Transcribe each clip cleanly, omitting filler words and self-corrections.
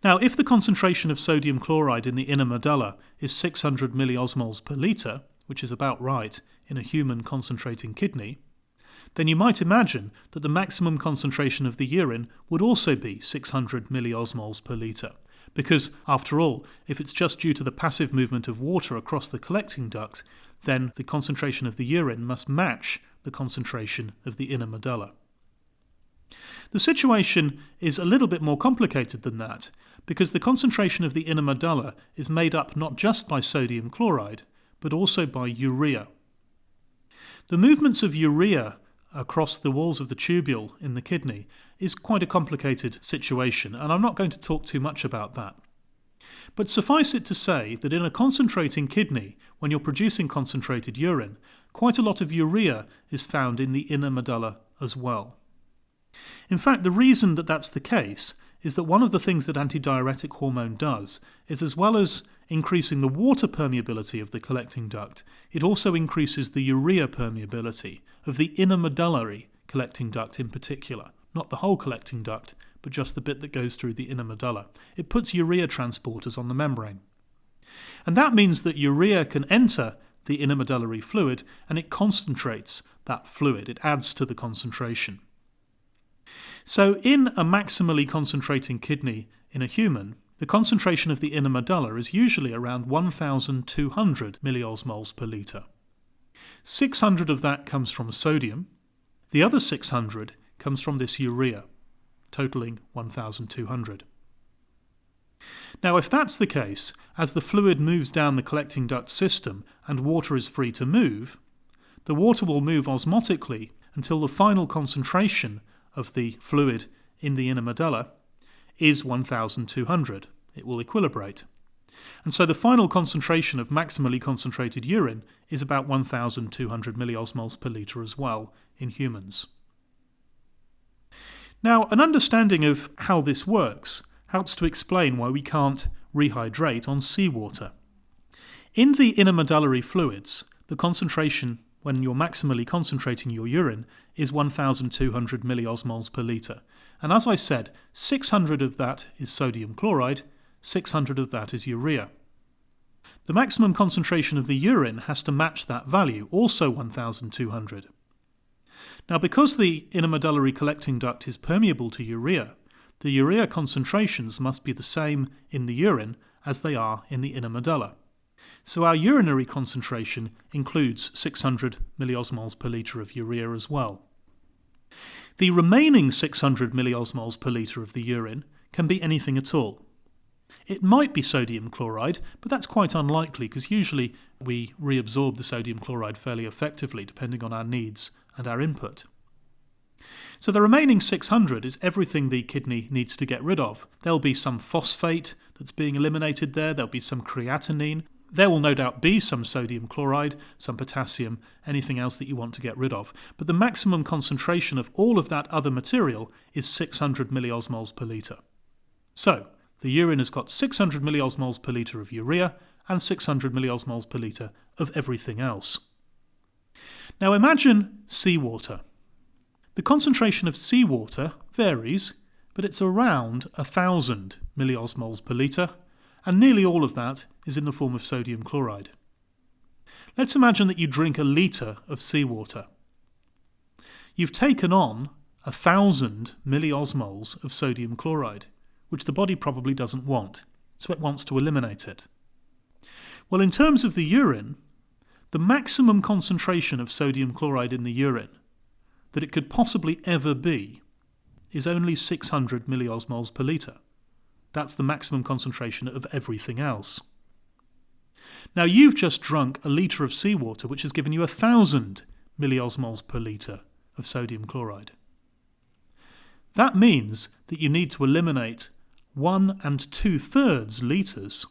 Now, if the concentration of sodium chloride in the inner medulla is 600 milliosmoles per litre, which is about right in a human concentrating kidney, then you might imagine that the maximum concentration of the urine would also be 600 milliosmoles per litre. Because, after all, if it's just due to the passive movement of water across the collecting duct, then the concentration of the urine must match the concentration of the inner medulla. The situation is a little bit more complicated than that, because the concentration of the inner medulla is made up not just by sodium chloride, but also by urea. The movements of urea across the walls of the tubule in the kidney is quite a complicated situation, and I'm not going to talk too much about that. But suffice it to say that in a concentrating kidney, when you're producing concentrated urine, quite a lot of urea is found in the inner medulla as well. In fact, the reason that that's the case is that one of the things that antidiuretic hormone does is, as well as increasing the water permeability of the collecting duct, it also increases the urea permeability of the inner medullary collecting duct in particular. Not the whole collecting duct, but just the bit that goes through the inner medulla. It puts urea transporters on the membrane. And that means that urea can enter the inner medullary fluid and it concentrates that fluid. It adds to the concentration. So in a maximally concentrating kidney in a human, the concentration of the inner medulla is usually around 1,200 milliosmoles per litre. 600 of that comes from sodium. The other 600 comes from this urea, totaling 1,200. Now, if that's the case, as the fluid moves down the collecting duct system and water is free to move, the water will move osmotically until the final concentration of the fluid in the inner medulla is 1,200. It will equilibrate. And so the final concentration of maximally concentrated urine is about 1,200 milliosmoles per litre as well in humans. Now, an understanding of how this works helps to explain why we can't rehydrate on seawater. In the inner medullary fluids, the concentration when you're maximally concentrating your urine is 1,200 milliosmoles per litre. And as I said, 600 of that is sodium chloride, 600 of that is urea. The maximum concentration of the urine has to match that value, also 1,200. Now, because the inner medullary collecting duct is permeable to urea, the urea concentrations must be the same in the urine as they are in the inner medulla. So our urinary concentration includes 600 milliosmoles per litre of urea as well. The remaining 600 milliosmoles per litre of the urine can be anything at all. It might be sodium chloride, but that's quite unlikely because usually we reabsorb the sodium chloride fairly effectively depending on our needs and our input. So the remaining 600 is everything the kidney needs to get rid of. There'll be some phosphate that's being eliminated there, there'll be some creatinine. There will no doubt be some sodium chloride, some potassium, anything else that you want to get rid of. But the maximum concentration of all of that other material is 600 milliosmoles per litre. So, the urine has got 600 milliosmoles per litre of urea and 600 milliosmoles per litre of everything else. Now imagine seawater. The concentration of seawater varies, but it's around 1,000 milliosmoles per litre, and nearly all of that is in the form of sodium chloride. Let's imagine that you drink a litre of seawater. You've taken on 1,000 milliosmoles of sodium chloride, which the body probably doesn't want, so it wants to eliminate it. Well, in terms of the urine, the maximum concentration of sodium chloride in the urine that it could possibly ever be is only 600 milliosmoles per litre. That's the maximum concentration of everything else. Now you've just drunk a litre of seawater which has given you 1,000 milliosmoles per litre of sodium chloride. That means that you need to eliminate 1 2/3 litres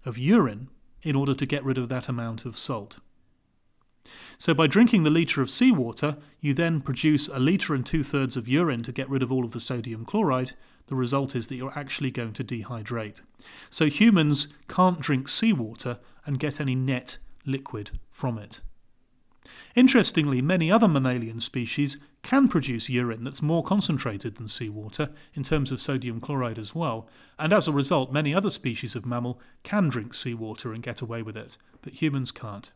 of urine in order to get rid of that amount of salt. So by drinking the litre of seawater, you then produce a litre and 2/3 of urine to get rid of all of the sodium chloride. The result is that you're actually going to dehydrate. So humans can't drink seawater and get any net liquid from it. Interestingly, many other mammalian species can produce urine that's more concentrated than seawater in terms of sodium chloride as well, and as a result many other species of mammal can drink seawater and get away with it, but humans can't.